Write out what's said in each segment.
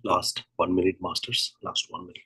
Last 1 minute, masters. Last 1 minute.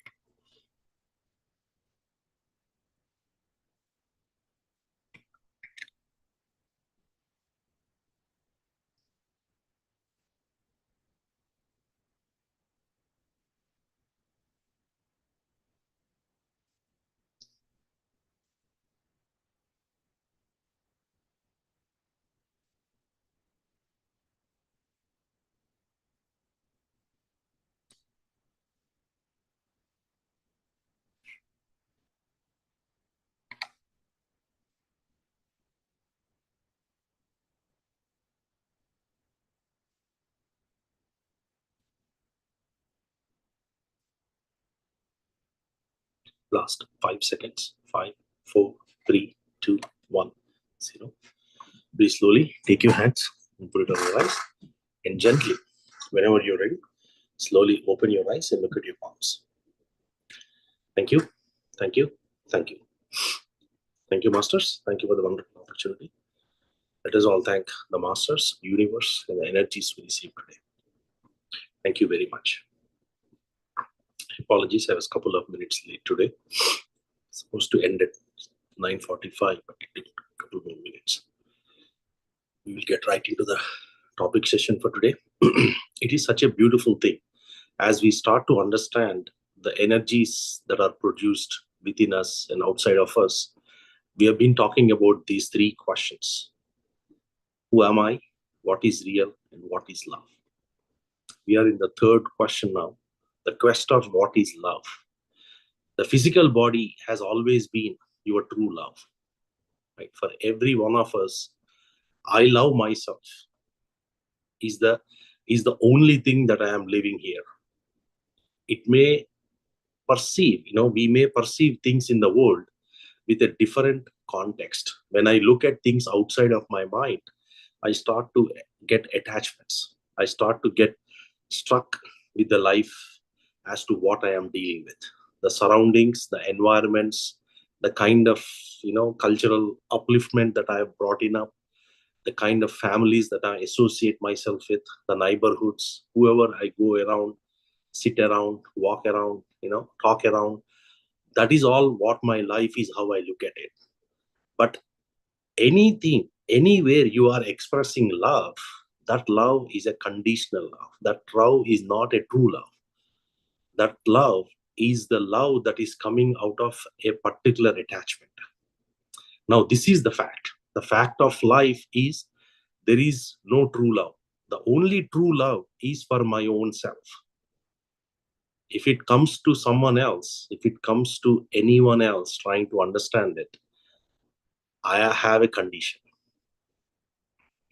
Last 5 seconds. 5, 4, 3, 2, 1, 0. Breathe slowly. Take your hands and put it on your eyes. And gently, whenever you're ready, slowly open your eyes and look at your palms. Thank you. Thank you. Thank you. Thank you, masters. Thank you for the wonderful opportunity. Let us all thank the masters, universe, and the energies we received today. Thank you very much. Apologies, I was a couple of minutes late today. Supposed to end at 9:45, but it took a couple more minutes. We will get right into the topic session for today. It is such a beautiful thing as we start to understand the energies that are produced within us and outside of us. We have been talking about these three questions. Who am I? What is real? And what is love? We are in the third question now, the quest of what is love. The physical body has always been your true love. Right? For every one of us, I love myself is the only thing that I am living here. It may perceive, we may perceive things in the world with a different context. When I look at things outside of my mind, I start to get attachments. I start to get struck with the life as to what I am dealing with. The surroundings, the environments, the kind of, cultural upliftment that I have brought in up, the kind of families that I associate myself with, the neighborhoods, whoever I go around, sit around, walk around, talk around. That is all what my life is, how I look at it. But anything, anywhere you are expressing love, that love is a conditional love. That love is not a true love. That love is the love that is coming out of a particular attachment. Now, this is the fact. The fact of life is there is no true love. The only true love is for my own self. If it comes to someone else, if it comes to anyone else trying to understand it, I have a condition.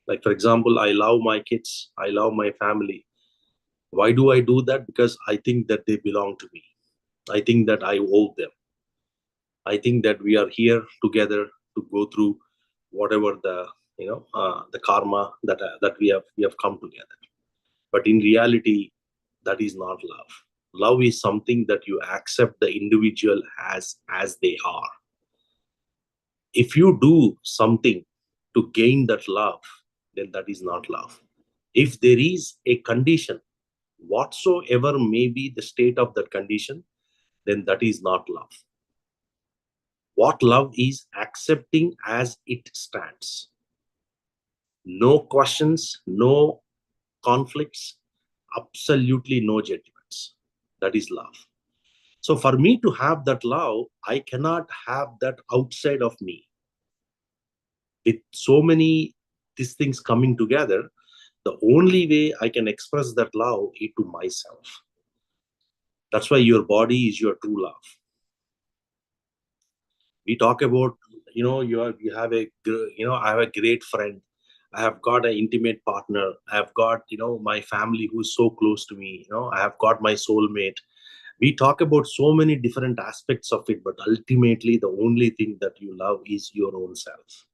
Like, for example, I love my kids, I love my family. Why do I do that? Because I think that they belong to me. I think that I owe them. I think that we are here together to go through whatever the karma that we have come together. But in reality, that is not love. Love is something that you accept the individual as they are. If you do something to gain that love, then that is not love. If there is a condition, whatsoever may be the state of that condition, then that is not love. What love is, accepting as it stands. No questions, no conflicts, absolutely no judgments. That is love. So for me to have that love, I cannot have that outside of me. With so many these things coming together, the only way I can express that love is to myself. That's why your body is your true love. We talk about, you have I have a great friend. I have got an intimate partner. I have got, my family who's so close to me. I have got my soulmate. We talk about so many different aspects of it, but ultimately the only thing that you love is your own self.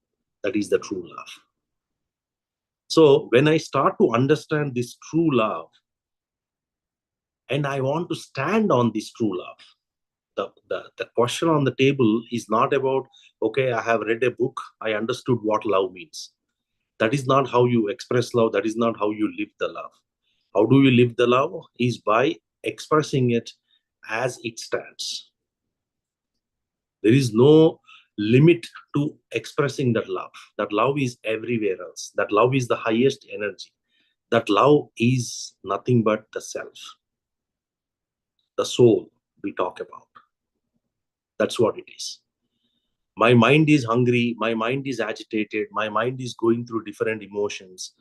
That is the true love. So when I start to understand this true love, and I want to stand on this true love, the question on the table is not about, okay, I have read a book, I understood what love means. That is not how you express love. That is not how you live the love. How do you live the love? Is by expressing it as it stands. There is no limit to expressing that love. That love is everywhere else. That love is the highest energy. That love is nothing but the self, the soul we talk about. That's what it is. My mind is hungry, my mind is agitated, my mind is going through different emotions,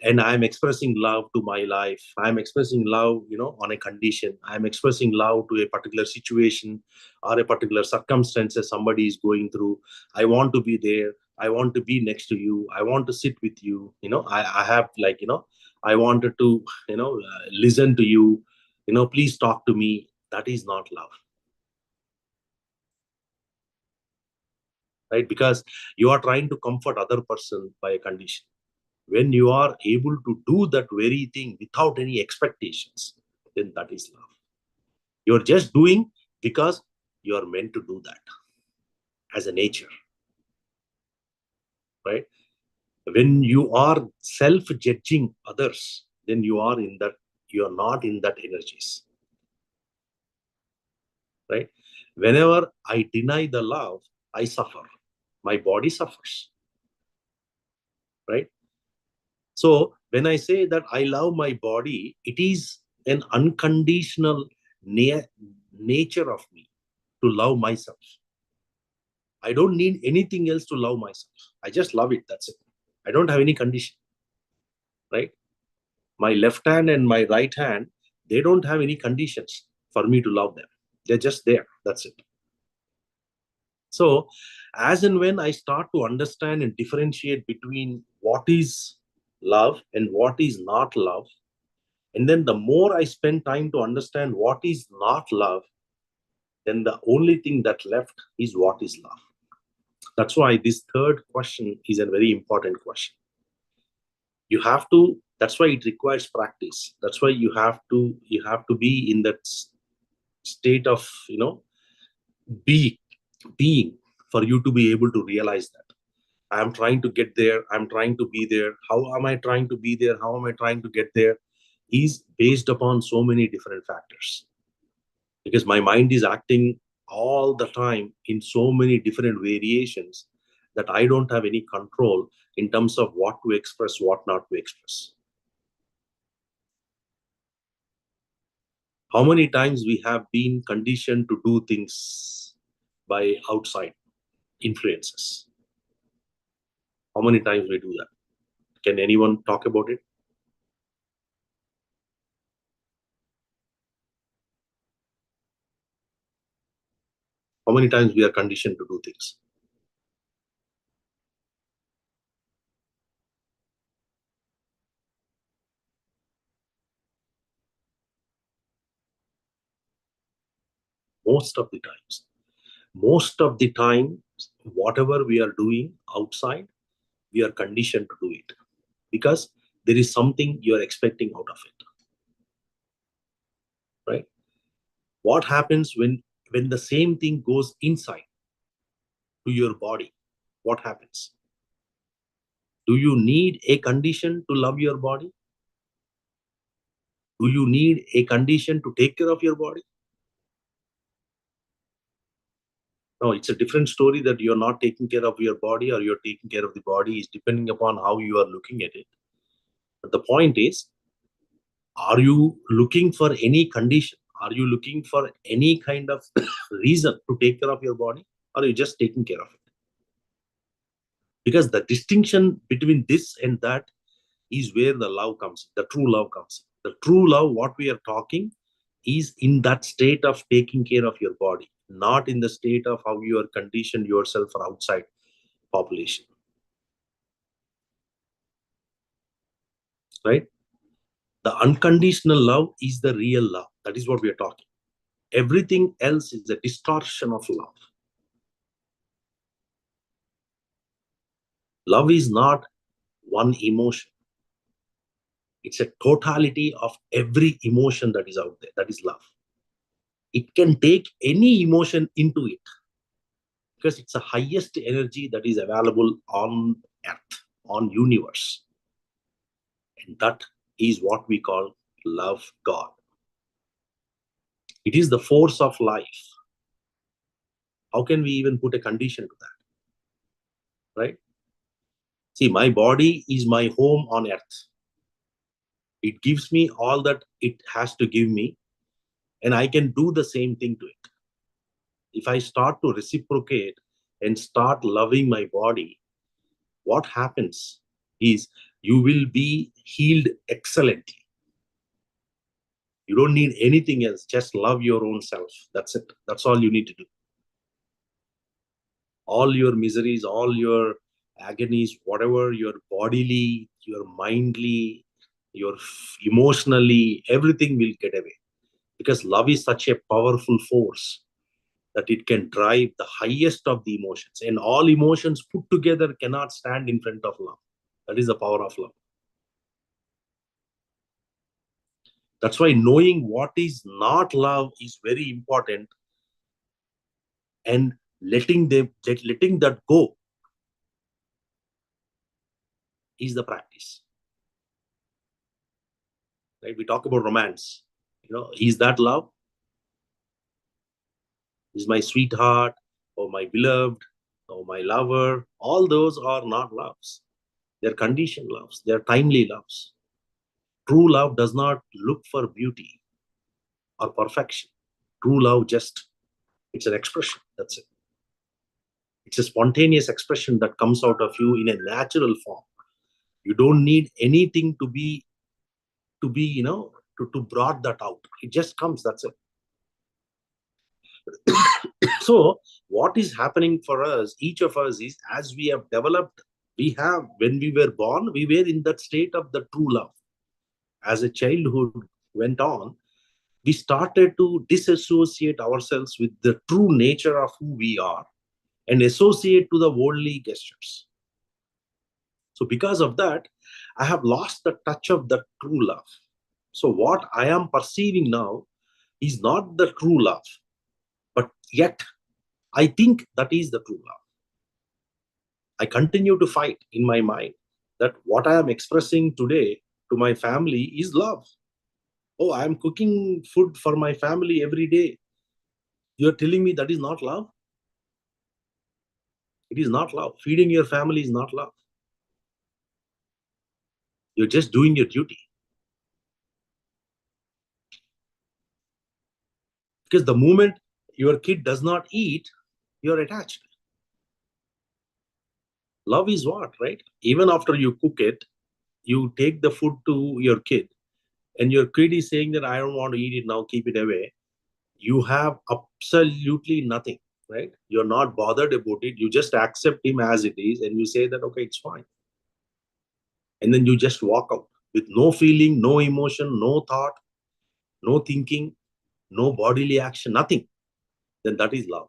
and I'm expressing love to my life. I'm expressing love, on a condition. I'm expressing love to a particular situation or a particular circumstances somebody is going through. I want to be there. I want to be next to you. I want to sit with you. I have I wanted to, listen to you. Please talk to me. That is not love, right? Because you are trying to comfort other person by a condition. When you are able to do that very thing without any expectations, then that is love. You're just doing because you are meant to do that as a nature, right? When you are self-judging others, then you are not in that energies, right? Whenever I deny the love, I suffer. My body suffers, right? So when I say that I love my body, it is an unconditional nature of me to love myself. I don't need anything else to love myself. I just love it. That's it. I don't have any condition, right? My left hand and my right hand, they don't have any conditions for me to love them. They're just there. That's it. So as and when I start to understand and differentiate between what is love and what is not love, and then the more I spend time to understand what is not love, then the only thing that left is what is love. That's why this third question is a very important question. That's why it requires practice. That's why you have to be in that state of, be, being, for you to be able to realize that. I'm trying to get there. I'm trying to be there. How am I trying to be there? How am I trying to get there? Is based upon so many different factors. Because my mind is acting all the time in so many different variations that I don't have any control in terms of what to express, what not to express. How many times we have been conditioned to do things by outside influences? How many times we do that? Can anyone talk about it? How many times we are conditioned to do things? Most of the times. Most of the time, whatever we are doing outside, we are conditioned to do it because there is something you are expecting out of it, right? What happens when the same thing goes inside to your body? What happens? Do you need a condition to love your body? Do you need a condition to take care of your body? No, it's a different story that you're not taking care of your body or you're taking care of the body, is depending upon how you are looking at it. But the point is, are you looking for any condition? Are you looking for any kind of reason to take care of your body? Or are you just taking care of it? Because the distinction between this and that is where the love comes, the true love comes. The true love, what we are talking, is in that state of taking care of your body, not in the state of how you are conditioned yourself for outside population. Right? The unconditional love is the real love. That is what we are talking. Everything else is a distortion of love. Love is not one emotion. It's a totality of every emotion that is out there. That is love. It can take any emotion into it because it's the highest energy that is available on earth, on universe. And that is what we call love God. It is the force of life. How can we even put a condition to that? Right? See, my body is my home on earth. It gives me all that it has to give me, and I can do the same thing to it. If I start to reciprocate and start loving my body, what happens is you will be healed excellently. You don't need anything else. Just love your own self. That's it. That's all you need to do. All your miseries, all your agonies, whatever your bodily, your mindly, your emotionally, everything will get away. Because love is such a powerful force that it can drive the highest of the emotions. And all emotions put together cannot stand in front of love. That is the power of love. That's why knowing what is not love is very important, and letting that go is the practice. Right? We talk about romance. Is that love? Is my sweetheart or my beloved or my lover? All those are not loves. They're conditioned loves. They're timely loves. True love does not look for beauty or perfection. True love it's an expression. That's it. It's a spontaneous expression that comes out of you in a natural form. You don't need anything to be, to brought that out. It just comes. That's it. So what is happening for us, each of us, is as we have developed, when we were born, we were in that state of the true love. As a childhood went on, we started to disassociate ourselves with the true nature of who we are and associate to the worldly gestures. So because of that, I have lost the touch of the true love. So what I am perceiving now is not the true love, but yet I think that is the true love. I continue to fight in my mind that what I am expressing today to my family is love. Oh, I am cooking food for my family every day. You're telling me that is not love? It is not love. Feeding your family is not love. You're just doing your duty. Because the moment your kid does not eat, you're attached. Love is what, right? Even after you cook it, you take the food to your kid, and your kid is saying that I don't want to eat it now, keep it away. You have absolutely nothing, right? You're not bothered about it. You just accept him as it is, and you say that, okay, it's fine. And then you just walk out with no feeling, no emotion, no thought, no thinking, no bodily action, nothing. Then that is love.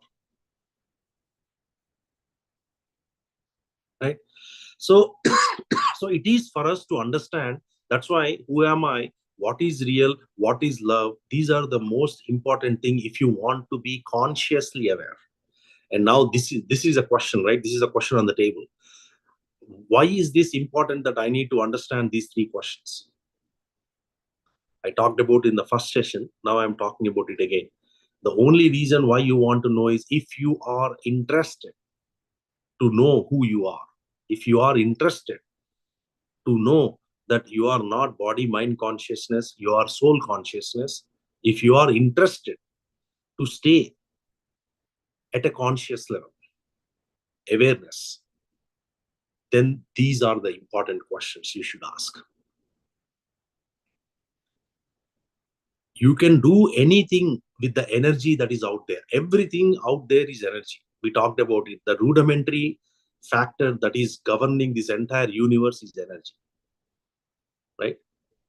Right? So, so it is for us to understand. That's why, who am I? What is real? What is love? These are the most important thing if you want to be consciously aware. And now this is a question, right? This is a question on the table. Why is this important that I need to understand these three questions? I talked about in the first session. Now I'm talking about it again. The only reason why you want to know is if you are interested to know who you are. If you are interested to know that you are not body, mind consciousness, you are soul consciousness. If you are interested to stay at a conscious level, awareness, then these are the important questions you should ask. You can do anything with the energy that is out there. Everything out there is energy. We talked about it. The rudimentary factor that is governing this entire universe is energy, right?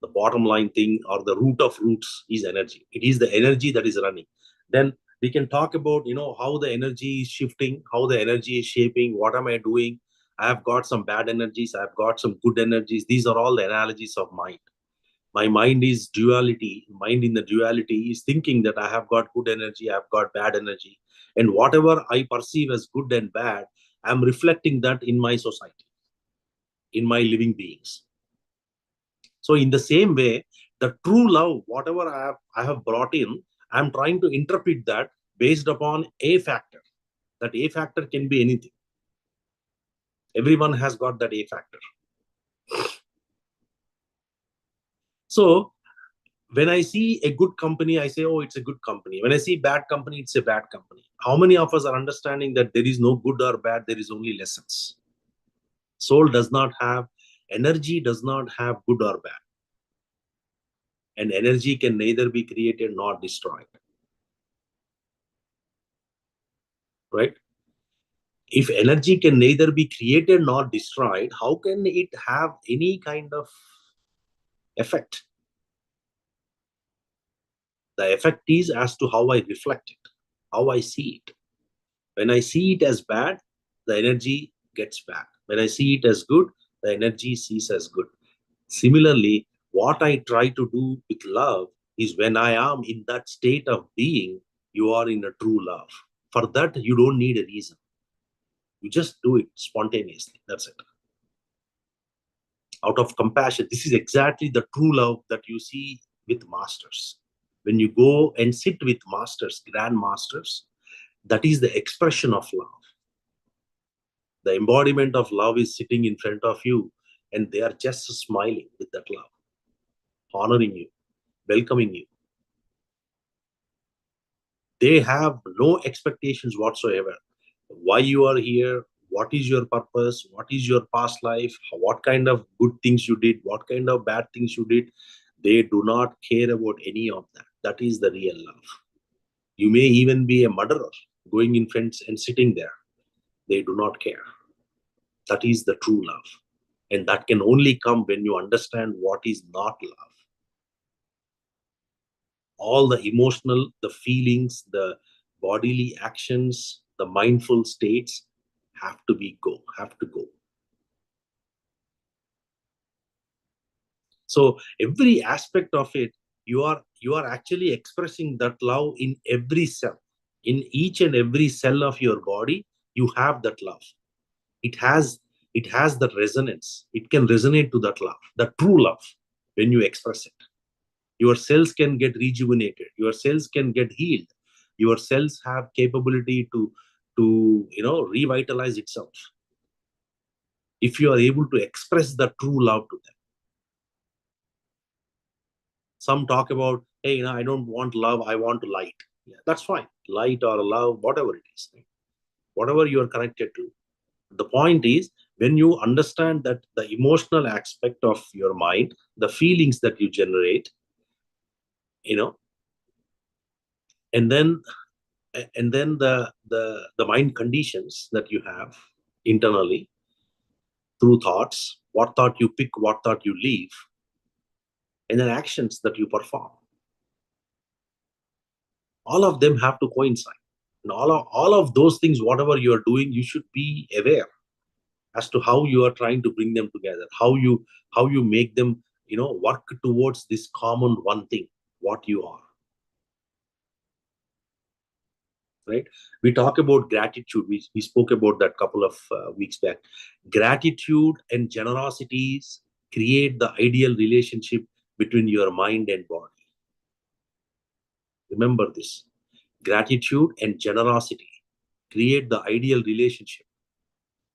The bottom line thing, or the root of roots, is energy. It is the energy that is running. Then we can talk about, how the energy is shifting, how the energy is shaping. What am I doing? I have got some bad energies. I've got some good energies. These are all the analogies of mind. My mind is duality. Mind in the duality is thinking that I have got good energy, I've got bad energy. And whatever I perceive as good and bad, I'm reflecting that in my society, in my living beings. So in the same way, The true love, whatever I have brought in, I'm trying to interpret that based upon a factor. That a factor can be anything. Everyone has got that a factor. So when I see a good company, I say, oh, it's a good company. When I see bad company, it's a bad company. How many of us are understanding that there is no good or bad, there is only lessons? Soul does not have, energy does not have good or bad. And energy can neither be created nor destroyed. Right? If energy can neither be created nor destroyed, how can it have any kind of effect? The effect is as to how I reflect it, how I see it. When I see it as bad, the energy gets bad. When I see it as good, the energy sees as good. Similarly, what I try to do with love is when I am in that state of being, you are in a true love. For that, you don't need a reason. You just do it spontaneously. That's it. Out of compassion. This is exactly the true love that you see with masters. When you go and sit with masters, grand masters, that is the expression of love. The embodiment of love is sitting in front of you, and they are just smiling with that love, honoring you, welcoming you. They have no expectations whatsoever. Why you are here, what is your purpose, what is your past life, what kind of good things you did, what kind of bad things you did. They do not care about any of that. That is the real love. You may even be a murderer going in front and sitting there. They do not care. That is the true love. And that can only come when you understand what is not love. All the emotional, the feelings, the bodily actions, the mindful states have to go. So every aspect of it, you are actually expressing that love in every cell. In each and every cell of your body, you have that love. It has that resonance. It can resonate to that love, the true love, when you express it. Your cells can get rejuvenated. Your cells can get healed. Your cells have capability to revitalize itself if you are able to express the true love to them. Some talk about, hey, I don't want love, I want light. Yeah, that's fine. Light or love, whatever it is, right? Whatever you are connected to. The point is, when you understand that the emotional aspect of your mind, the feelings that you generate, and then the mind conditions that you have internally through thoughts, what thought you pick, what thought you leave, and then actions that you perform, all of them have to coincide. And all of those things, whatever you are doing, you should be aware as to how you are trying to bring them together, how you make them work towards this common one thing, what you are. Right? We talk about gratitude. We spoke about that couple of weeks back. Gratitude and generosities create the ideal relationship between your mind and body. Remember this. Gratitude and generosity create the ideal relationship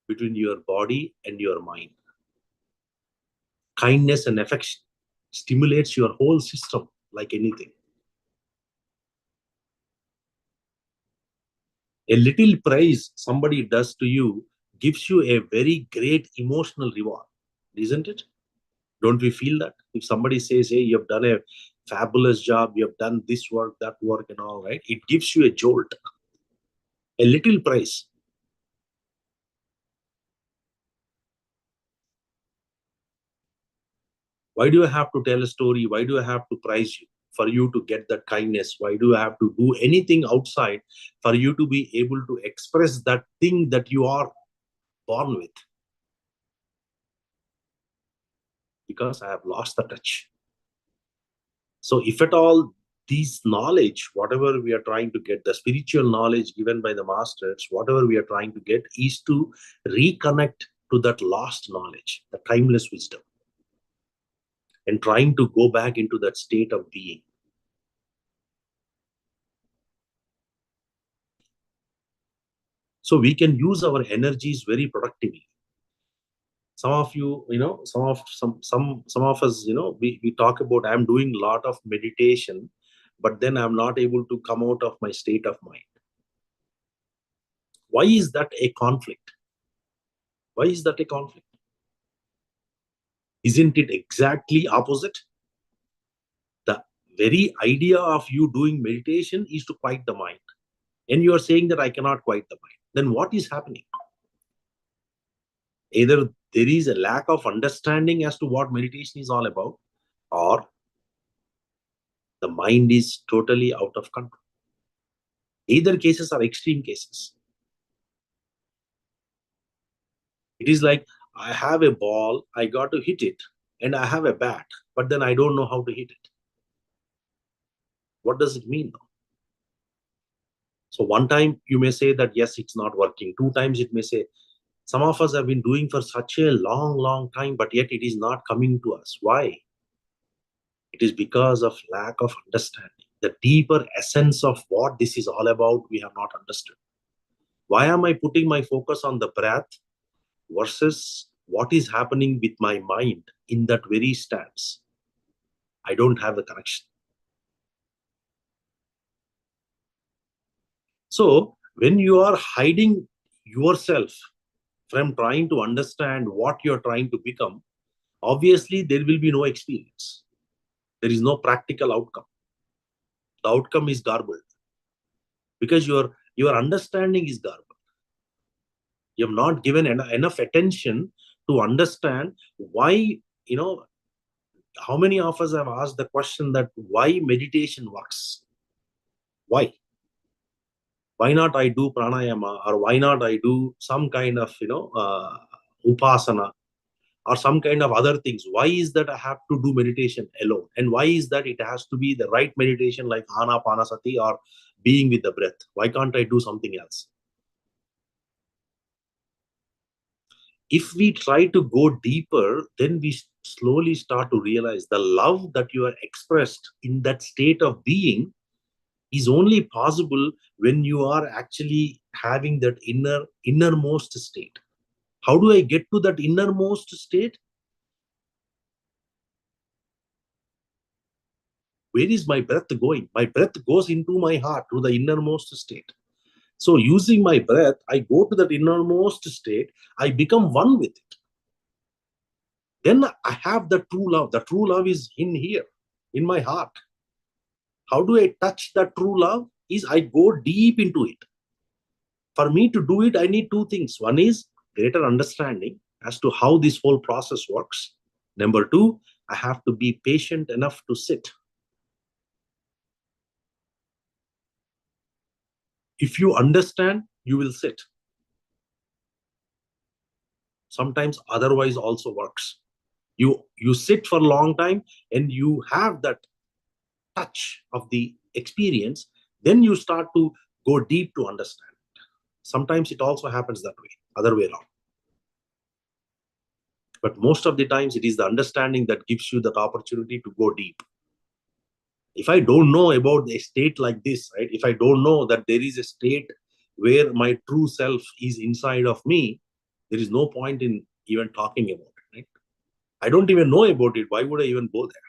between your body and your mind. Kindness and affection stimulates your whole system like anything. A little praise somebody does to you gives you a very great emotional reward, isn't it? Don't we feel that? If somebody says, hey, you've done a fabulous job, you've done this work, that work, and all, right? It gives you a jolt, a little praise. Why do I have to tell a story? Why do I have to praise you? For you to get that kindness? Why do I have to do anything outside for you to be able to express that thing that you are born with? Because I have lost the touch. So if at all these knowledge, whatever we are trying to get, the spiritual knowledge given by the masters, whatever we are trying to get is to reconnect to that lost knowledge, the timeless wisdom. and trying to go back into that state of being. So we can use our energies very productively. Some of you, some of us, we talk about, I'm doing a lot of meditation, but then I'm not able to come out of my state of mind. Why is that a conflict? Why is that a conflict? Isn't it exactly opposite? The very idea of you doing meditation is to quiet the mind. And you are saying that I cannot quiet the mind. Then what is happening? Either there is a lack of understanding as to what meditation is all about, or the mind is totally out of control. Either cases are extreme cases. It is like, I have a ball, I got to hit it, and I have a bat, but then I don't know how to hit it. What does it mean now? So one time you may say that, yes, it's not working. Two times it may say, some of us have been doing for such a long time, but yet it is not coming to us. Why? It is because of lack of understanding. The deeper essence of what this is all about, we have not understood. Why am I putting my focus on the breath versus what is happening with my mind in that very stance? I don't have the connection. So when you are hiding yourself from trying to understand what you're trying to become, obviously there will be no experience. There is no practical outcome. The outcome is garbled because your understanding is garbled. You have not given enough attention to understand why, how many of us have asked the question that why meditation works? Why? Why not I do pranayama, or why not I do some kind of, upasana, or some kind of other things? Why is that I have to do meditation alone? And why is that it has to be the right meditation like anapanasati or being with the breath? Why can't I do something else? If we try to go deeper, then we slowly start to realize the love that you are expressed in that state of being is only possible when you are actually having that innermost state. How do I get to that innermost state? Where is my breath going? My breath goes into my heart, to the innermost state. So using my breath, I go to that innermost state. I become one with it. Then I have the true love. The true love is in here, in my heart. How do I touch that true love? Is I go deep into it. For me to do it, I need two things. One is greater understanding as to how this whole process works. Number two, I have to be patient enough to sit. If you understand, you will sit. Sometimes otherwise also works. You sit for a long time and you have that touch of the experience, then you start to go deep to understand. Sometimes it also happens that way, other way around. But most of the times it is the understanding that gives you that opportunity to go deep. If I don't know about a state like this, right? If I don't know that there is a state where my true self is inside of me, there is no point in even talking about it, right? I don't even know about it. Why would I even go there?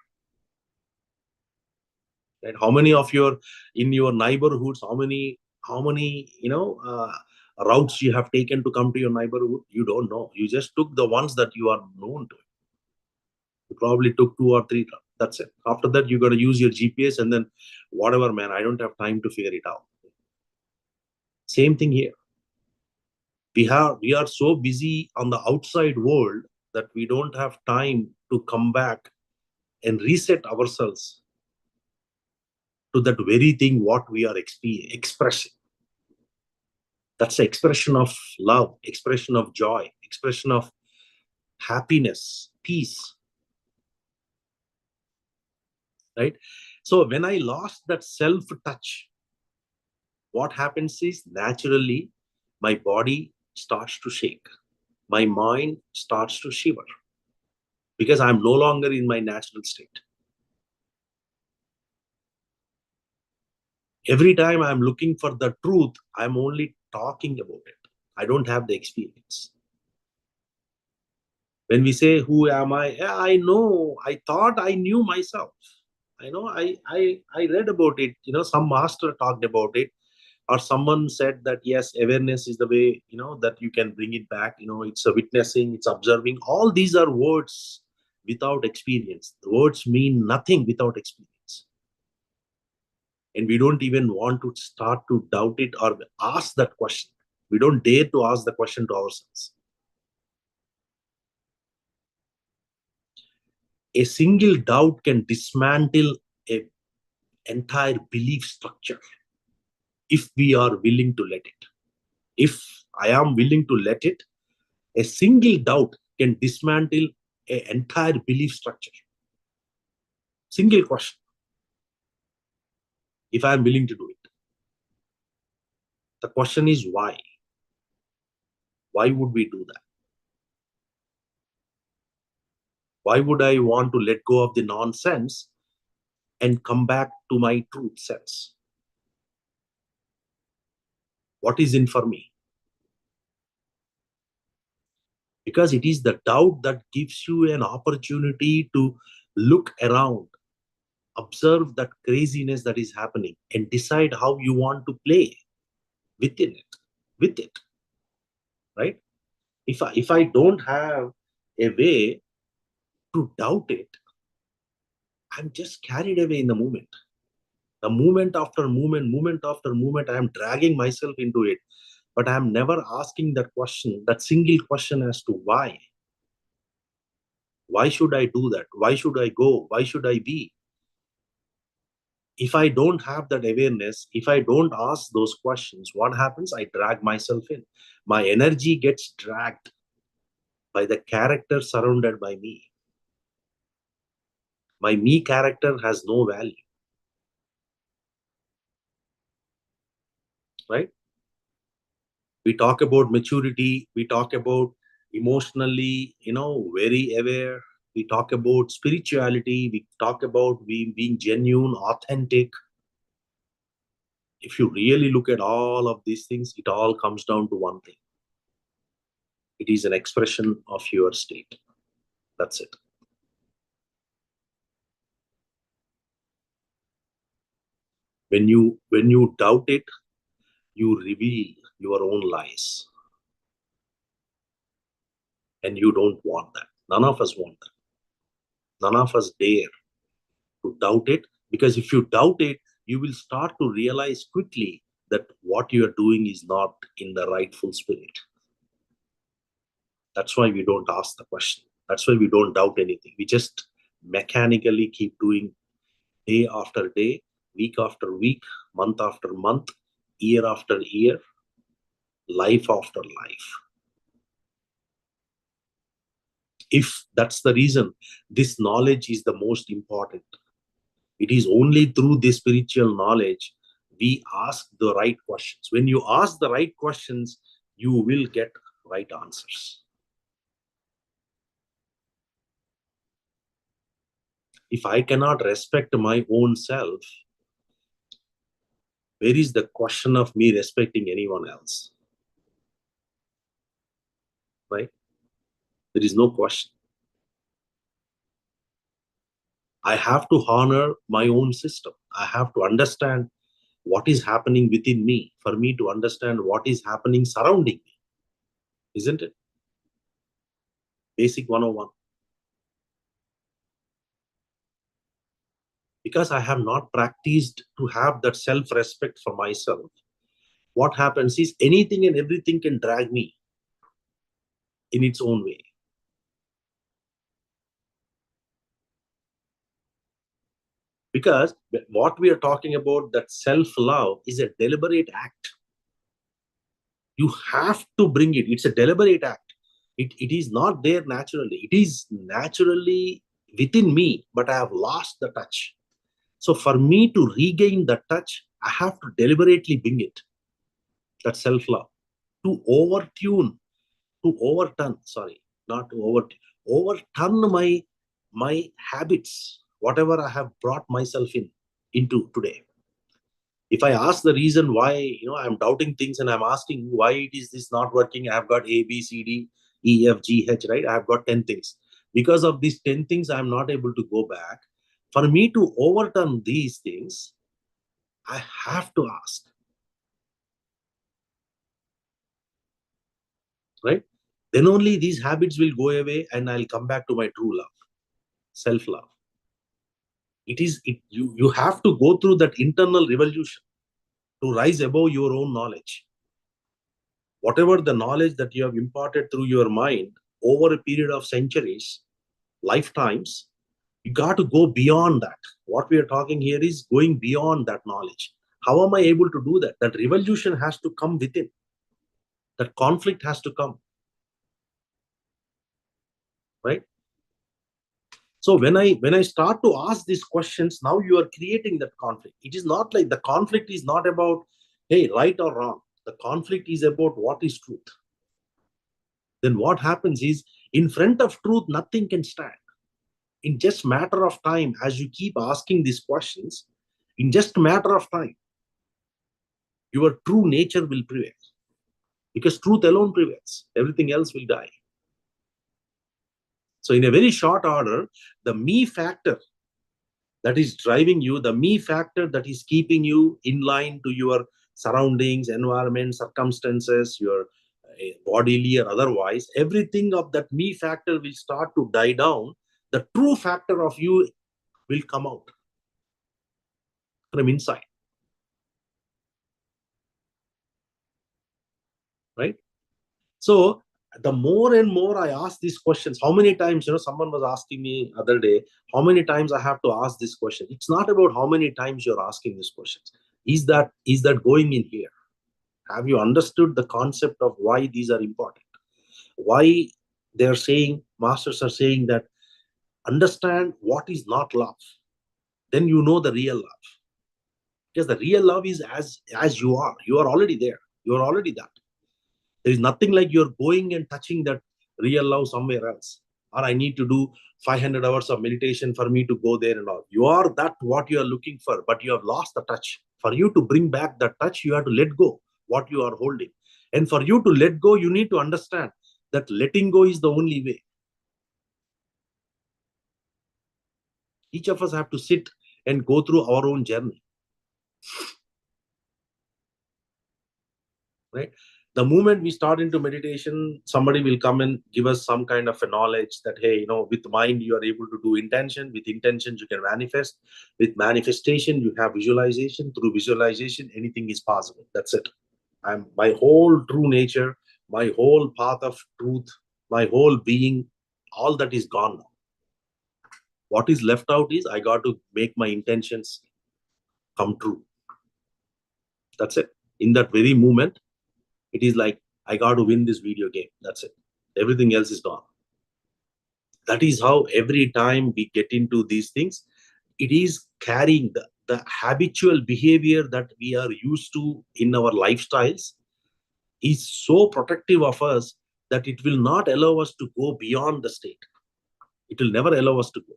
Right? How many of your in your neighborhoods? How many routes you have taken to come to your neighborhood? You don't know. You just took the ones that you are known to. You probably took two or three. That's it. After that, you got to use your GPS and then whatever, man. I don't have time to figure it out. Same thing here. We are so busy on the outside world that we don't have time to come back and reset ourselves to that very thing what we are expressing. That's the expression of love, expression of joy, expression of happiness, peace, right? So when I lost that self-touch, what happens is naturally my body starts to shake. My mind starts to shiver. because I'm no longer in my natural state. Every time I'm looking for the truth, I'm only talking about it. I don't have the experience. When we say, who am I? Yeah, I know. I thought I knew myself. I know. I read about it. Some master talked about it, or someone said that yes, awareness is the way, that you can bring it back. It's a witnessing, it's observing. All these are words without experience. The words mean nothing without experience. And we don't even want to start to doubt it or ask that question. We don't dare to ask the question to ourselves. A single doubt can dismantle a entire belief structure if we are willing to let it. If I am willing to let it, a single doubt can dismantle an entire belief structure. Single question. If I am willing to do it. The question is why? Why would we do that? Why would I want to let go of the nonsense and come back to my truth sense? What is in for me? Because it is the doubt that gives you an opportunity to look around, observe that craziness that is happening, and decide how you want to play within it, with it, right? If I don't have a way to doubt it, I'm just carried away in the moment. The moment after moment after moment, I am dragging myself into it. But I am never asking that question, that single question as to why. Why should I do that? Why should I go? Why should I be? If I don't have that awareness, if I don't ask those questions, what happens? I drag myself in. My energy gets dragged by the character surrounded by me. My me character has no value, right? We talk about maturity, we talk about emotionally, very aware. We talk about spirituality, we talk about being genuine, authentic. If you really look at all of these things, it all comes down to one thing. It is an expression of your state. That's it. When you doubt it, you reveal your own lies. And you don't want that. None of us want that. None of us dare to doubt it, because if you doubt it, you will start to realize quickly that what you are doing is not in the rightful spirit. That's why we don't ask the question. That's why we don't doubt anything. We just mechanically keep doing day after day, week after week, month after month, year after year, life after life. If that's the reason, this knowledge is the most important. It is only through this spiritual knowledge we ask the right questions. When you ask the right questions, you will get right answers. If I cannot respect my own self, where is the question of me respecting anyone else? Right? There is no question. I have to honor my own system. I have to understand what is happening within me for me to understand what is happening surrounding me. Isn't it? Basic 101. Because I have not practiced to have that self-respect for myself, what happens is anything and everything can drag me in its own way. Because what we are talking about, that self-love, is a deliberate act. You have to bring it. It's a deliberate act. It is not there naturally. It is naturally within me, but I have lost the touch. So for me to regain the touch, I have to deliberately bring it. That self-love. To overturn, not to overturn my my habits, whatever I have brought myself into today. If I ask the reason why, I'm doubting things and I'm asking why it is this not working, I've got A, B, C, D, E, F, G, H, right? I've got 10 things. Because of these 10 things, I'm not able to go back. For me to overturn these things, I have to ask, right? Then only these habits will go away and I'll come back to my true love, self-love. You have to go through that internal revolution to rise above your own knowledge. Whatever the knowledge that you have imparted through your mind over a period of centuries, lifetimes, you got to go beyond that. What we are talking here is going beyond that knowledge. How am I able to do that? That revolution has to come within. That conflict has to come, right? So when I start to ask these questions, now you are creating that conflict. It is not like the conflict is not about, hey, right or wrong. The conflict is about what is truth. Then what happens is, in front of truth, nothing can stand. In just matter of time, as you keep asking these questions, in just matter of time, your true nature will prevail. Because truth alone prevails. Everything else will die. So in a very short order, the me factor that is driving you, the me factor that is keeping you in line to your surroundings, environment, circumstances, your bodily or otherwise, everything of that me factor will start to die down. The true factor of you will come out from inside, right? So the more and more I ask these questions, how many times, someone was asking me other day, how many times I have to ask this question. It's not about how many times you're asking these questions. Is that going in here? Have you understood the concept of why these are important? Why they're saying, masters are saying that understand what is not love. Then you know the real love. Because the real love is as you are. You are already there. You are already that. There is nothing like you're going and touching that real love somewhere else. Or I need to do 500 hours of meditation for me to go there and all. You are that what you are looking for, but you have lost the touch. For you to bring back that touch, you have to let go what you are holding. And for you to let go, you need to understand that letting go is the only way. Each of us have to sit and go through our own journey. Right? The moment we start into meditation, somebody will come and give us some kind of a knowledge that, hey, with mind, you are able to do intention. With intentions, you can manifest. With manifestation, you have visualization. Through visualization, anything is possible. That's it. My whole true nature, my whole path of truth, my whole being, all that is gone now. What is left out is I got to make my intentions come true. That's it. In that very moment, it is like, I got to win this video game. That's it. Everything else is gone. That is how every time we get into these things, it is carrying the habitual behavior that we are used to in our lifestyles is so protective of us that it will not allow us to go beyond the state. It will never allow us to go.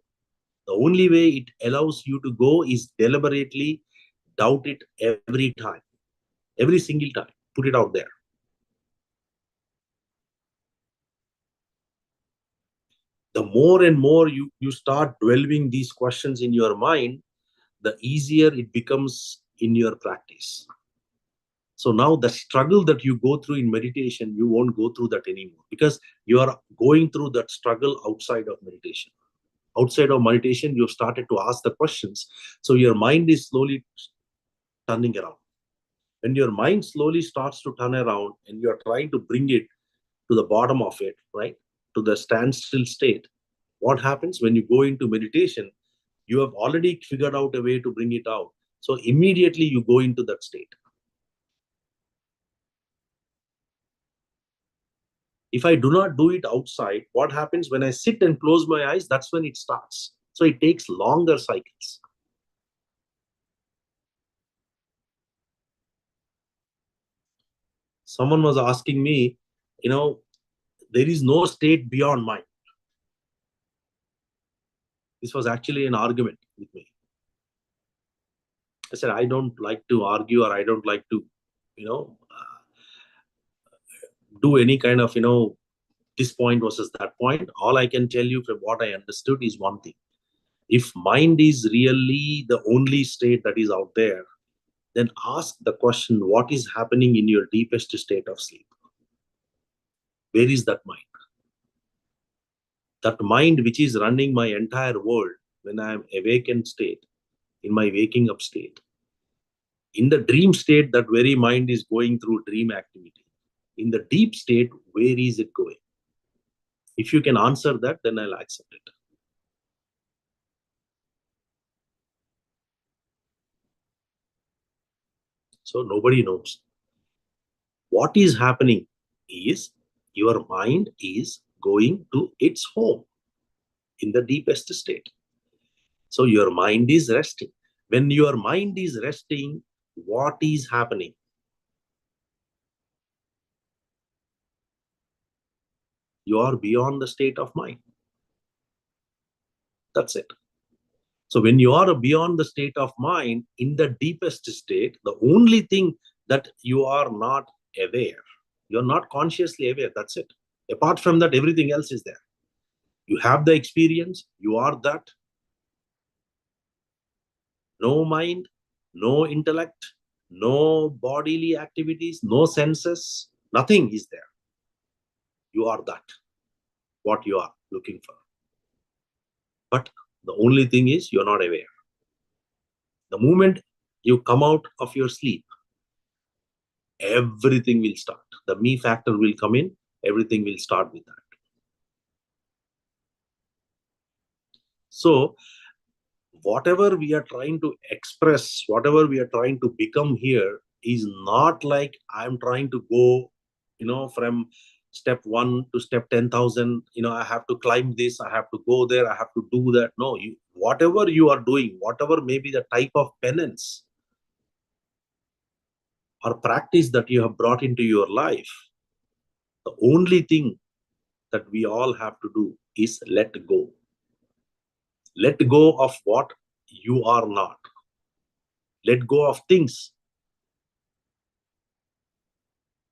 The only way it allows you to go is deliberately doubt it every time, every single time. Put it out there. The more and more you start dwelling these questions in your mind, the easier it becomes in your practice. So now the struggle that you go through in meditation, you won't go through that anymore because you are going through that struggle outside of meditation. Outside of meditation, you've started to ask the questions. So your mind is slowly turning around. When your mind slowly starts to turn around and you're trying to bring it to the bottom of it, right, to the standstill state, what happens when you go into meditation? You have already figured out a way to bring it out. So immediately you go into that state. If I do not do it outside, what happens when I sit and close my eyes? That's when it starts. So it takes longer cycles. Someone was asking me, there is no state beyond mind. This was actually an argument with me. I said, I don't like to argue, or I don't like to, do any kind of, this point versus that point. All I can tell you from what I understood is one thing. If mind is really the only state that is out there, then ask the question, what is happening in your deepest state of sleep? Where is that mind? That mind which is running my entire world when I am awakened state, in my waking up state. In the dream state, that very mind is going through dream activity. In the deep state, where is it going? If you can answer that, then I'll accept it. So nobody knows. What is happening is your mind is going to its home in the deepest state. So your mind is resting. When your mind is resting, what is happening? You are beyond the state of mind. That's it. So when you are beyond the state of mind, in the deepest state, the only thing that you are not aware, you're not consciously aware, that's it. Apart from that, everything else is there. You have the experience, you are that. No mind, no intellect, no bodily activities, no senses, nothing is there. You are that, what you are looking for. But the only thing is you're not aware. The moment you come out of your sleep, everything will start. The me factor will come in, everything will start with that. So whatever we are trying to express, whatever we are trying to become here is not like I'm trying to go, from step 1 to step 10,000, I have to climb this, I have to go there, I have to do that. No, whatever you are doing, whatever may be the type of penance or practice that you have brought into your life, the only thing that we all have to do is let go. Let go of what you are not. Let go of things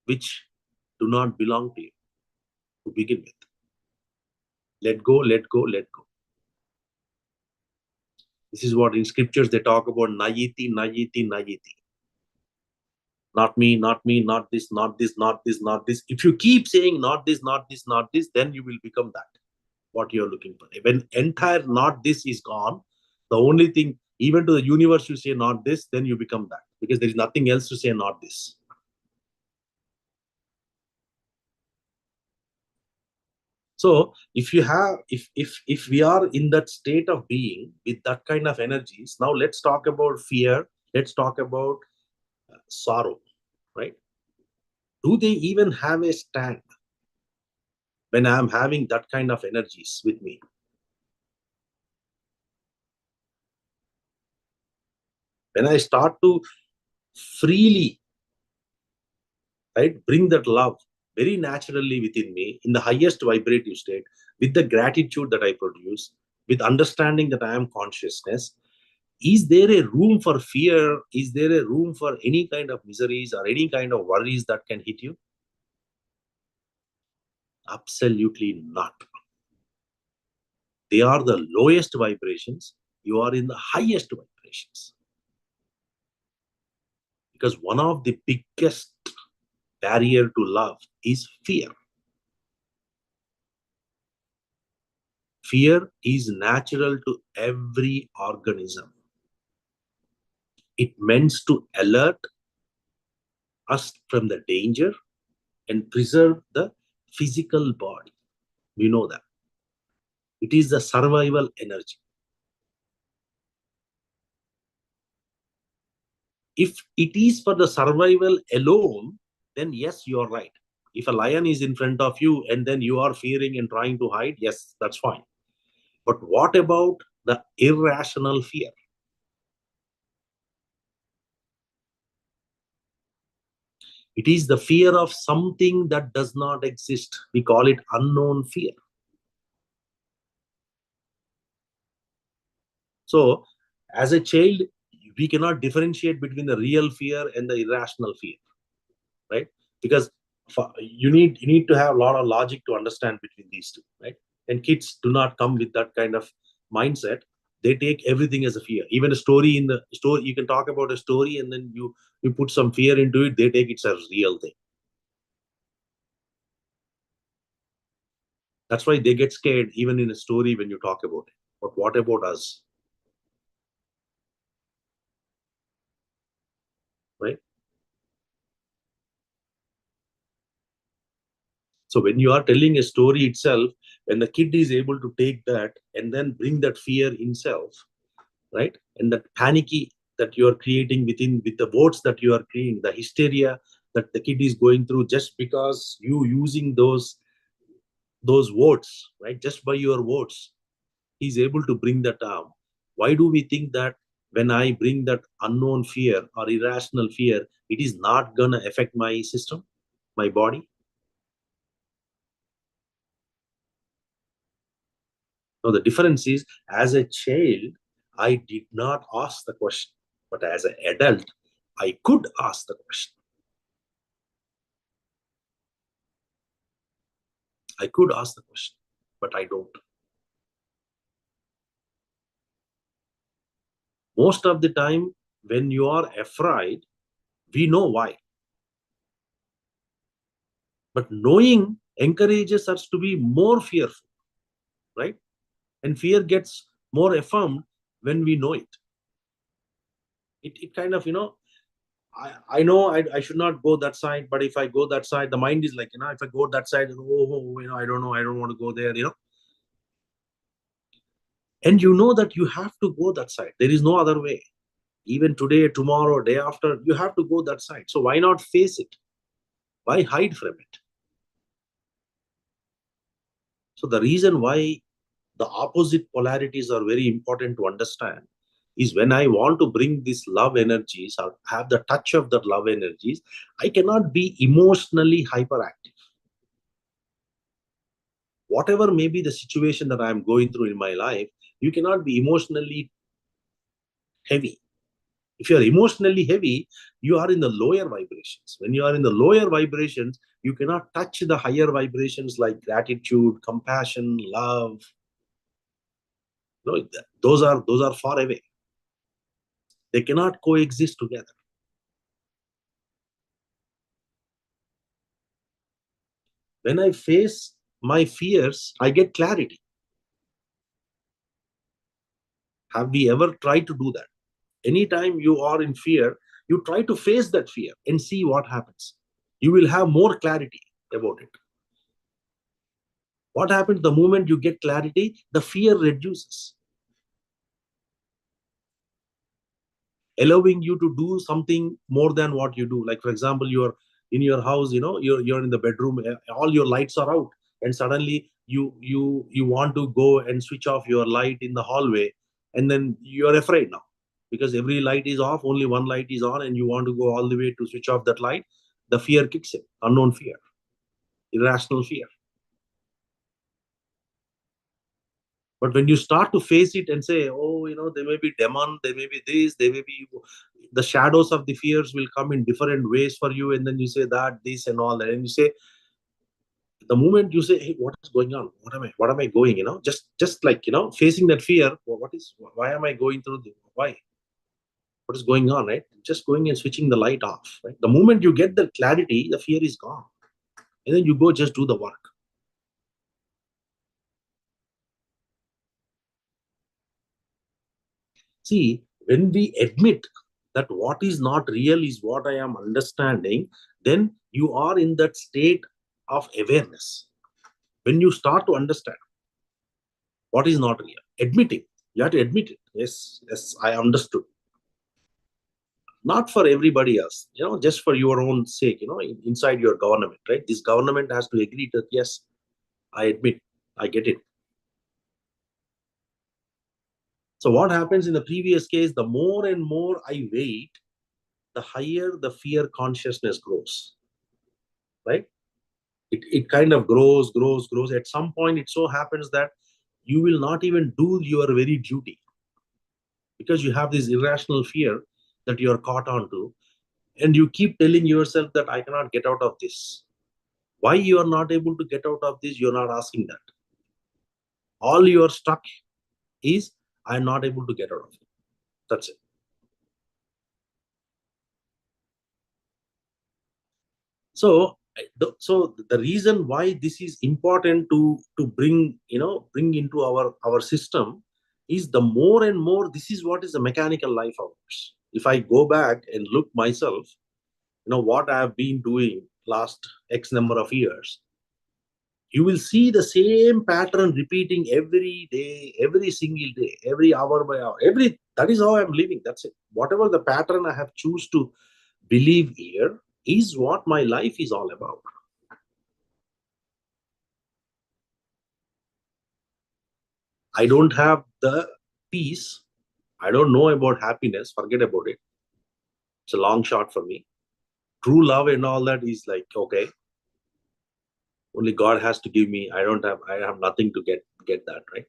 which do not belong to you to begin with. Let go, let go, let go. This is what in scriptures they talk about nayiti, nayiti, nayiti. Not me, not me, not this, not this, not this, not this. If you keep saying not this, not this, not this, then you will become that, what you're looking for. When entire not this is gone, the only thing, even to the universe you say not this, then you become that. Because there is nothing else to say not this. So if you have, if we are in that state of being with that kind of energies, now let's talk about fear. Let's talk about sorrow, right? Do they even have a stand when I'm having that kind of energies with me? When I start to freely, right, bring that love very naturally within me in the highest vibrative state, with the gratitude that I produce, with understanding that I am consciousness, is there a room for fear? Is there a room for any kind of miseries or any kind of worries that can hit you? Absolutely not. They are the lowest vibrations. You are in the highest vibrations. Because one of the biggest barrier to love is fear. Fear is natural to every organism. It meant to alert us from the danger and preserve the physical body. We know that. It is the survival energy. If it is for the survival alone, then yes, you are right. If a lion is in front of you and then you are fearing and trying to hide, yes, that's fine. But what about the irrational fear? It is the fear of something that does not exist. We call it unknown fear. So as a child, we cannot differentiate between the real fear and the irrational fear, right? Because you need to have a lot of logic to understand between these two, right? And kids do not come with that kind of mindset. They take everything as a fear. Even a story, in the story you can talk about a story, and then you put some fear into it, they take it as real thing. That's why they get scared even in a story when you talk about it. But what about us, right? So when you are telling a story itself, when the kid is able to take that and then bring that fear himself, right? And that panicky that you are creating within, with the words that you are creating, the hysteria that the kid is going through just because you using those words, right? Just by your words, he's able to bring that down. Why do we think that when I bring that unknown fear or irrational fear, it is not gonna affect my system, my body? No, the difference is, as a child, I did not ask the question, but as an adult, I could ask the question. I could ask the question, but I don't. Most of the time, when you are afraid, we know why. But knowing encourages us to be more fearful, right? And fear gets more affirmed when we know it. It kind of, I know I should not go that side, but if I go that side, the mind is like, if I go that side, I don't know, I don't want to go there. And you know that you have to go that side. There is no other way. Even today, tomorrow, day after, you have to go that side. So why not face it? Why hide from it? So the reason why the opposite polarities are very important to understand is, when I want to bring these love energies or have the touch of the love energies, I cannot be emotionally hyperactive. Whatever may be the situation that I'm going through in my life, you cannot be emotionally heavy. If you are emotionally heavy, you are in the lower vibrations. When you are in the lower vibrations, you cannot touch the higher vibrations like gratitude, compassion, love. No, those are far away. They cannot coexist together. When I face my fears, I get clarity. Have we ever tried to do that? Anytime you are in fear, you try to face that fear and see what happens. You will have more clarity about it. What happens the moment you get clarity? The fear reduces, allowing you to do something more than what you do. Like, for example, you're in your house, you're in the bedroom, all your lights are out, and suddenly you want to go and switch off your light in the hallway, and then you're afraid now because every light is off, only one light is on, and you want to go all the way to switch off that light. The fear kicks in, unknown fear, irrational fear. But when you start to face it and say, oh, there may be demon, there may be this, there may be, the shadows of the fears will come in different ways for you. And then you say that, this, and all that. And you say, the moment you say, hey, what is going on? What am I going, just like, facing that fear. Why am I going through why? What is going on, right? Just going and switching the light off, right? The moment you get the clarity, the fear is gone. And then you go just do the work. See, when we admit that what is not real is what I am understanding, then you are in that state of awareness. When you start to understand what is not real, admitting, you have to admit it. Yes, yes, I understood. Not for everybody else, just for your own sake, inside your government, right? This government has to agree that, yes, I admit, I get it. So what happens in the previous case, the more and more I wait, the higher the fear consciousness grows, right? It kind of grows. At some point, it so happens that you will not even do your very duty. because you have this irrational fear that you are caught onto, and you keep telling yourself that I cannot get out of this. Why you are not able to get out of this? You're not asking that. All you are stuck is, I'm not able to get out of it. That's it. So the reason why this is important to bring, bring into our system, is the more and more, this is what is the mechanical life of ours. If I go back and look myself, what I have been doing last X number of years, you will see the same pattern repeating every day, every single day, every hour by hour, that is how I'm living. That's it. Whatever the pattern I have choose to believe here is what my life is all about. I don't have the peace. I don't know about happiness. Forget about it. It's a long shot for me. True love and all that is like, okay, only God has to give me. I have nothing to get that, right?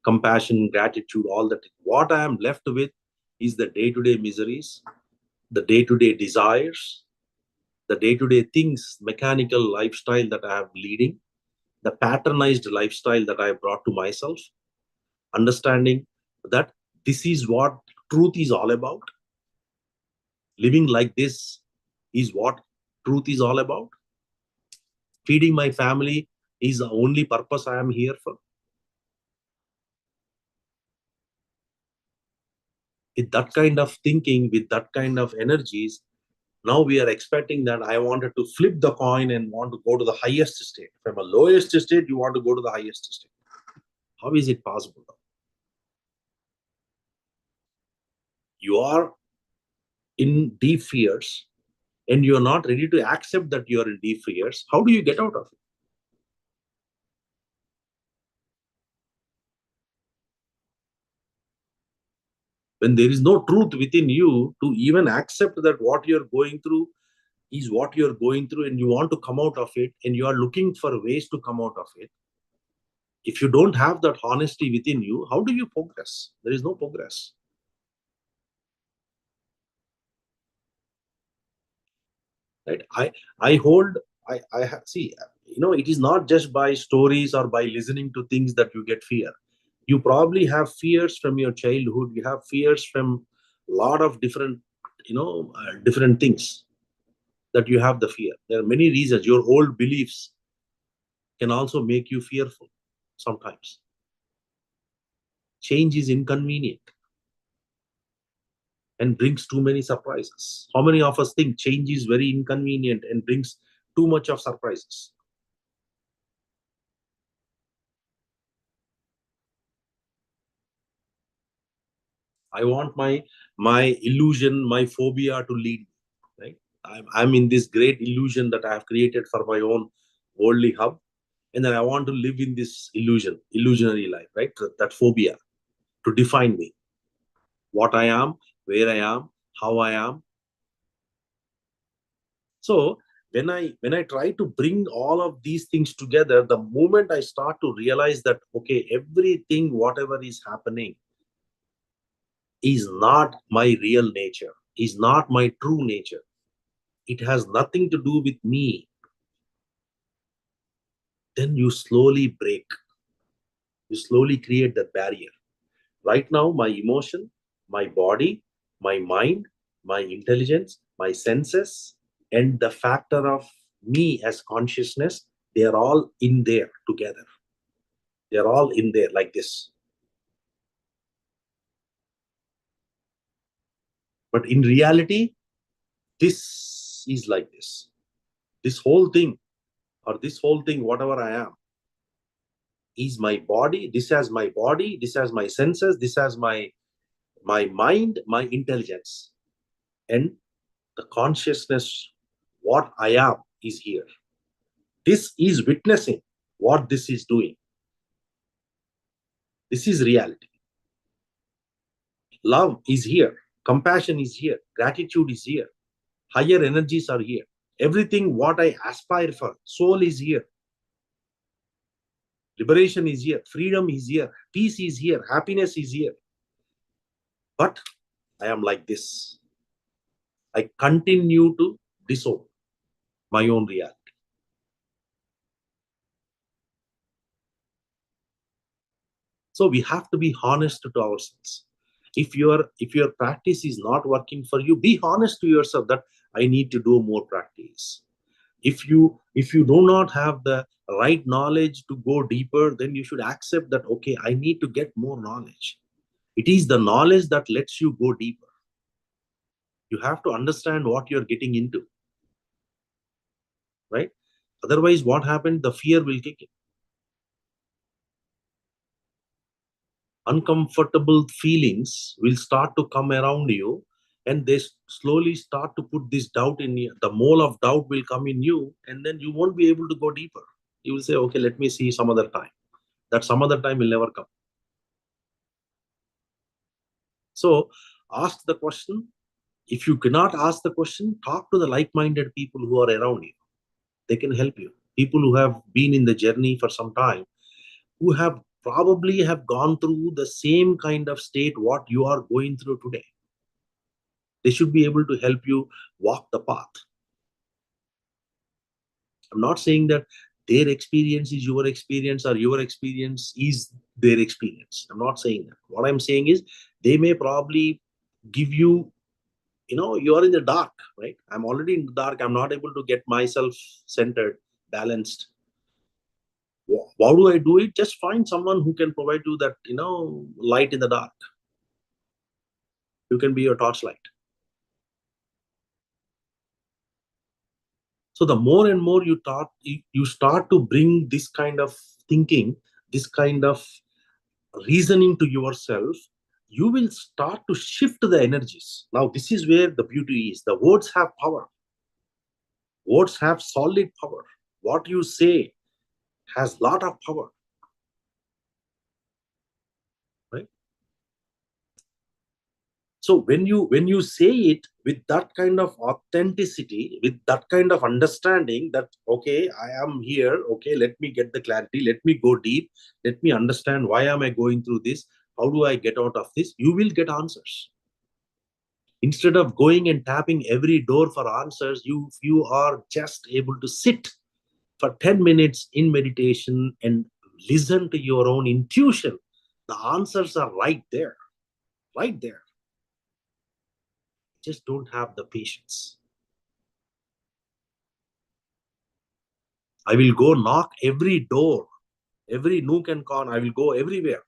Compassion, gratitude, all that. What I am left with is the day-to-day miseries, the day-to-day desires, the day-to-day things, mechanical lifestyle that I am leading, the patternized lifestyle that I brought to myself, understanding that this is what truth is all about. Living like this is what truth is all about. Feeding my family is the only purpose I am here for. With that kind of thinking, with that kind of energies, now we are expecting that I wanted to flip the coin and want to go to the highest state. From a lowest state, you want to go to the highest state. How is it possible? You are in deep fears and you are not ready to accept that you are in deep fears. How do you get out of it? When there is no truth within you to even accept that what you're going through is what you're going through, and you want to come out of it, and you are looking for ways to come out of it. If you don't have that honesty within you, how do you progress? There is no progress. Right? I hold, see, it is not just by stories or by listening to things that you get fear. You probably have fears from your childhood. You have fears from a lot of different, different things that you have the fear. There are many reasons. Your old beliefs can also make you fearful sometimes. Change is inconvenient and brings too many surprises. How many of us think change is very inconvenient and brings too much of surprises? I want my illusion, my phobia to lead me, right? I'm in this great illusion that I have created for my own worldly hub, and then I want to live in this illusionary life, right? That phobia to define me, what I am, where I am, how I am. So when I try to bring all of these things together, the moment I start to realize that, okay, everything, whatever is happening, is not my real nature, is not my true nature. It has nothing to do with me. Then you slowly break. You slowly create that barrier. Right now, my emotion, my body, my mind, my intelligence, my senses, and the factor of me as consciousness, they are all in there together. They are all in there like this. But in reality, this is like this. This whole thing, or this whole thing, whatever I am, is my body. This has my body. This has my senses. This has my mind, my intelligence, and the consciousness. What I am is here. This is witnessing what this is doing. This is reality. Love is here. Compassion is here. Gratitude is here. Higher energies are here. Everything what I aspire for, soul is here. Liberation is here. Freedom is here. Peace is here. Happiness is here. But I am like this. I continue to disown my own reality. So we have to be honest to ourselves. If your practice is not working for you, be honest to yourself that I need to do more practice. If you do not have the right knowledge to go deeper, then you should accept that, okay, I need to get more knowledge. It is the knowledge that lets you go deeper. You have to understand what you're getting into, right? Otherwise, what happened? The fear will kick in. Uncomfortable feelings will start to come around you, and they slowly start to put this doubt in you. The mole of doubt will come in you, and then you won't be able to go deeper. You will say, okay, let me see some other time. That some other time will never come. So ask the question. If you cannot ask the question, talk to the like-minded people who are around you. They can help you. People who have been in the journey for some time, who have probably have gone through the same kind of state what you are going through today. They should be able to help you walk the path. I'm not saying that their experience is your experience or your experience is their experience. I'm not saying that. What I'm saying is they may probably give you, you are in the dark, right? I'm already in the dark. I'm not able to get myself centered, balanced. How do I do it? Just find someone who can provide you that, light in the dark. You can be your torchlight. So the more and more you start to bring this kind of thinking, this kind of reasoning to yourself, you will start to shift the energies. Now, this is where the beauty is. The words have power. Words have solid power. What you say has lot of power, right? So when you say it with that kind of authenticity, with that kind of understanding that, okay, I am here, okay, let me get the clarity, let me go deep, let me understand why am I going through this, how do I get out of this, you will get answers. Instead of going and tapping every door for answers, you are just able to sit for 10 minutes in meditation and listen to your own intuition. The answers are right there, right there. Just don't have the patience. I will go knock every door, every nook and corner. I will go everywhere.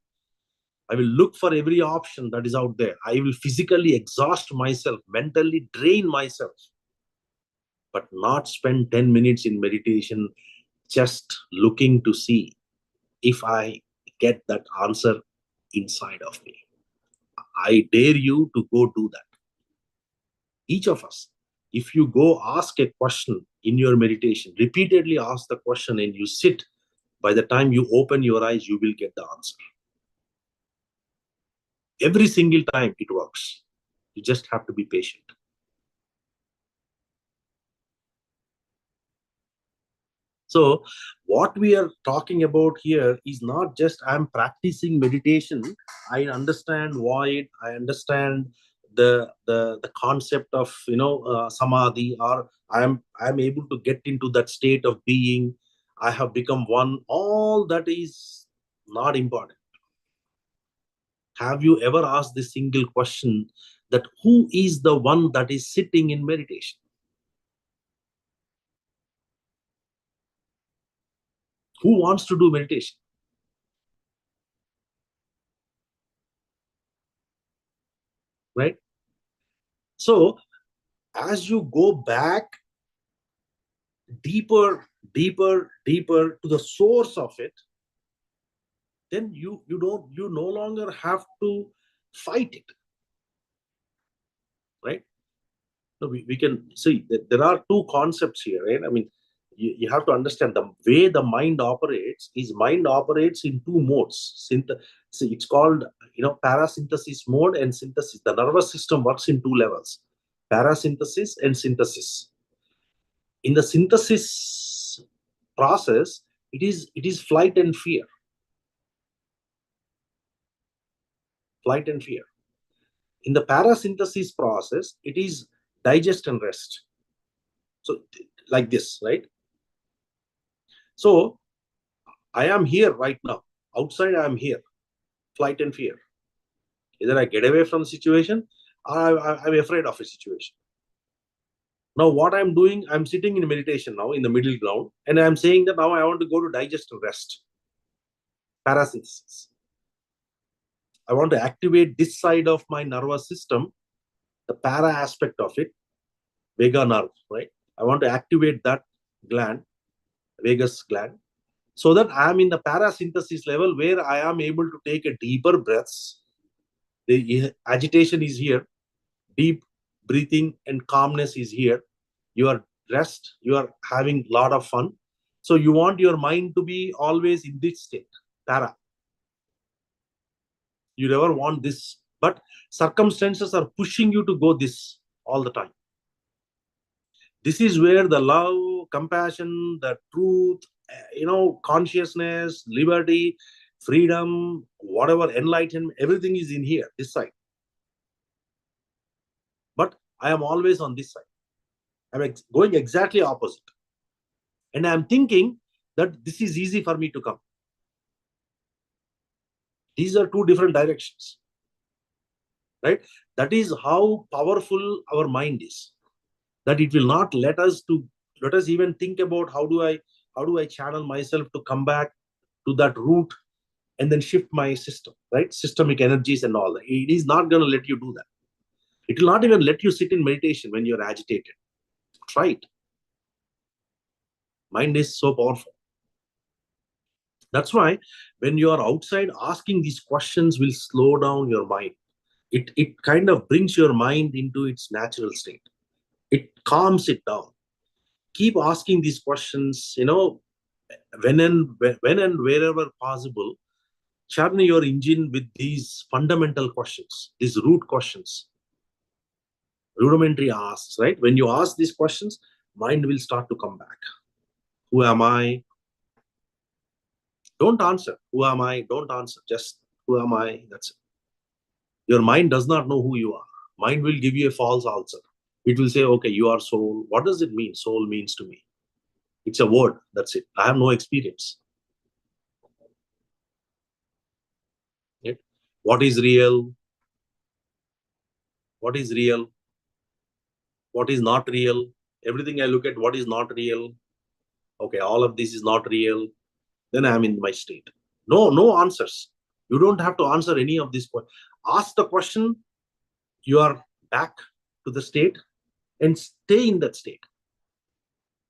I will look for every option that is out there. I will physically exhaust myself, mentally drain myself, but not spend 10 minutes in meditation just looking to see if I get that answer inside of me. I dare you to go do that. Each of us, if you go ask a question in your meditation, repeatedly ask the question and you sit, by the time you open your eyes, you will get the answer. Every single time it works. You just have to be patient. So what we are talking about here is not just I'm practicing meditation. I understand why I understand the concept of samadhi, or I'm able to get into that state of being. I have become one. All that is not important. Have you ever asked this single question, that who is the one that is sitting in meditation? Who wants to do meditation? Right? So as you go back deeper, deeper to the source of it, then you no longer have to fight it, right? So we can see that there are two concepts here, right? I mean, you have to understand the way the mind operates is mind operates in two modes. See, it's called parasympathetic mode and synthesis. The nervous system works in two levels: parasympathesis and synthesis. In the synthesis process, it is flight and fear. Flight and fear. In the parasynthesis process, it is digest and rest. So like this, right? So I am here right now. Outside, I am here. Flight and fear. Either I get away from the situation or I'm afraid of a situation. Now, what I'm doing, I'm sitting in meditation now in the middle ground, and I'm saying that now I want to go to digest and rest. Parasynthesis. I want to activate this side of my nervous system, the para aspect of it, vagus nerve, right? I want to activate that gland, vagus gland, so that I am in the parasynthesis level where I am able to take a deeper breaths. The agitation is here, deep breathing and calmness is here. You are rest, you are having a lot of fun. So you want your mind to be always in this state, para. You never want this, but circumstances are pushing you to go this all the time. This is where the love, compassion, the truth, consciousness, liberty, freedom, whatever, enlightenment, everything is in here, this side. But I am always on this side. I'm going exactly opposite. And I'm thinking that this is easy for me to come. These are two different directions, right? That is how powerful our mind is. That it will not let us even think about how do I channel myself to come back to that root and then shift my system, right? Systemic energies and all that. It is not going to let you do that. It will not even let you sit in meditation when you're agitated. Try it. Mind is so powerful. That's why when you are outside, asking these questions will slow down your mind. It kind of brings your mind into its natural state. It calms it down. Keep asking these questions, when and wherever possible. Churn your engine with these fundamental questions, these root questions, rudimentary asks, right? When you ask these questions, mind will start to come back. Who am I? Don't answer. Who am I? Don't answer. Just who am I? That's it. Your mind does not know who you are. Mind will give you a false answer. It will say, okay, you are soul. What does it mean? Soul means to me. It's a word. That's it. I have no experience. Right? What is real? What is real? What is not real? Everything I look at, what is not real? Okay, all of this is not real. Then I am in my state. No answers. You don't have to answer any of this. Ask the question, you are back to the state and stay in that state.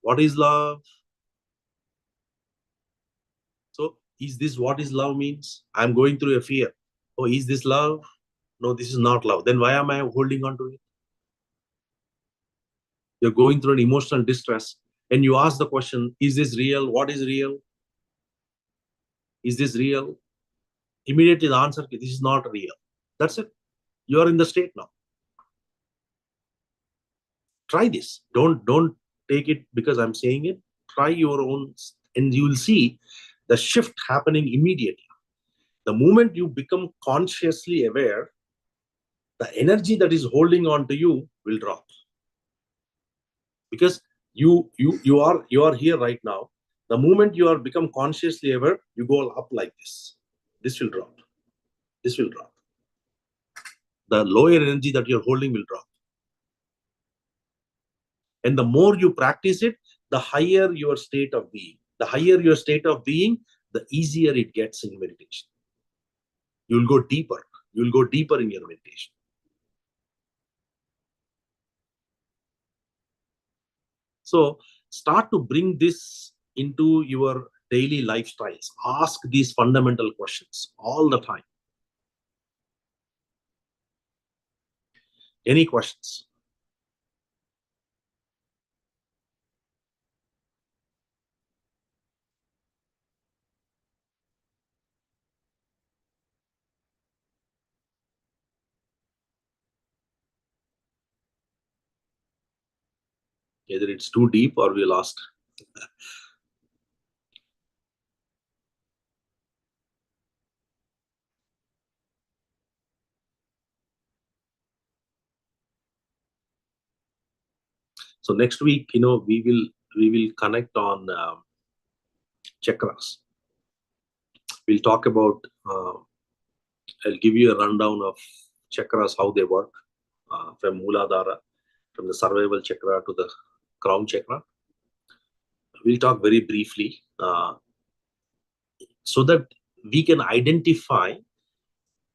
What is love? So, is this what is love means? I'm going through a fear. Oh, is this love? No, this is not love. Then why am I holding on to it? You're going through an emotional distress and you ask the question, is this real? What is real? Is this real? Immediately the answer, this is not real. That's it. You are in the state now. Try this. Don't take it because I'm saying it. Try your own, and you will see the shift happening immediately. The moment you become consciously aware, the energy that is holding on to you will drop. Because you are here right now. The moment you are become consciously aware, you go up like this. This will drop. This will drop. The lower energy that you're holding will drop. And the more you practice it, the higher your state of being. The higher your state of being, the easier it gets in meditation. You'll go deeper. You'll go deeper in your meditation. So start to bring this into your daily lifestyles. Ask these fundamental questions all the time. Any questions? Either it's too deep or we lost. So next week, we will connect on chakras. We'll talk about. I'll give you a rundown of chakras, how they work, from Mooladhara, from the survival chakra to the crown chakra. We'll talk very briefly so that we can identify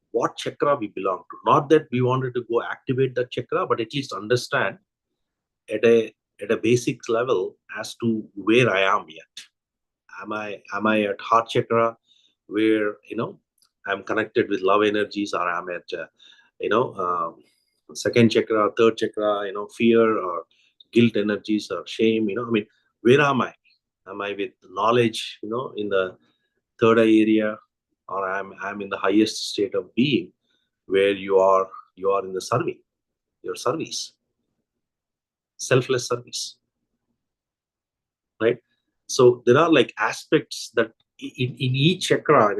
what chakra we belong to. Not that we wanted to go activate that chakra, but at least understand at a basic level as to where I am yet. Am I at heart chakra, where I'm connected with love energies, or I'm at second chakra, third chakra, fear or guilt energies or shame. Where am I? Am I with knowledge, in the third eye area, or I'm in the highest state of being, where you are in the service, selfless service, right? So there are like aspects that in each chakra.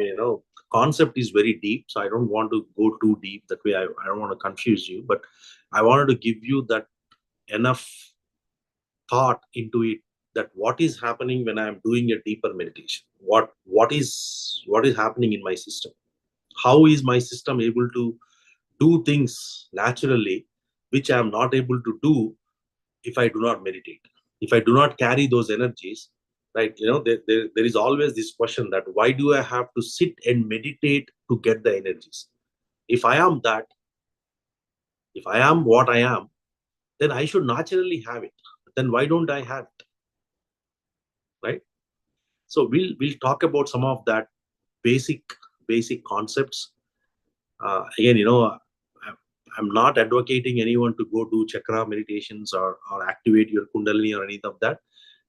Concept is very deep, so I don't want to go too deep. That way, I don't want to confuse you, but I wanted to give you that enough thought into it, that what is happening when I'm doing a deeper meditation. What is happening in my system? How is my system able to do things naturally, which I am not able to do if I do not meditate, if I do not carry those energies, right? There is always this question that why do I have to sit and meditate to get the energies? If I am what I am, then I should naturally have it. Then why don't I have it, right? So we'll talk about some of that basic concepts. Again, I'm not advocating anyone to go do chakra meditations or activate your kundalini or anything of that,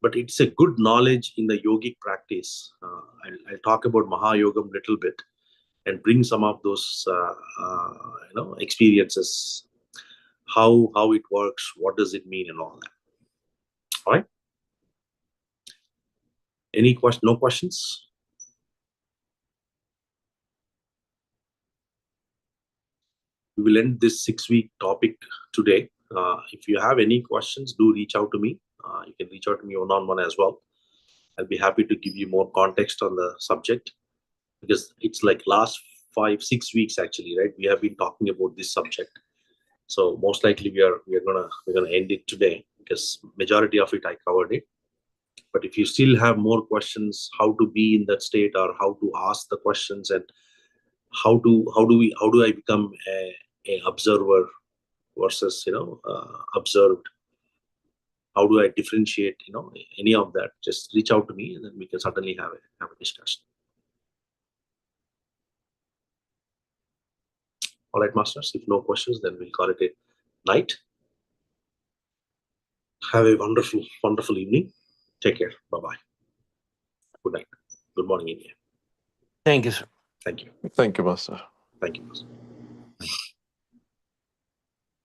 but it's a good knowledge in the yogic practice. I'll talk about Mahayogam little bit and bring some of those experiences, how it works, what does it mean, and all that. All right. Any question? No questions? We will end this 6-week topic today. If you have any questions, do reach out to me. You can reach out to me one-on-one as well. I'll be happy to give you more context on the subject, because it's like last 5-6 weeks actually, right? We have been talking about this subject. So most likely we're gonna end it today, because majority of it I covered it. But if you still have more questions, how to be in that state, or how to ask the questions, and how do I become a observer versus observed, how do I differentiate, any of that, just reach out to me, and then we can certainly have a discussion. All right, masters, if no questions, then we'll call it a night. Have a wonderful evening. Take care. Bye-bye. Good night. Good morning, India. Thank you, sir. Thank you. Thank you, Master. Thank you, Master.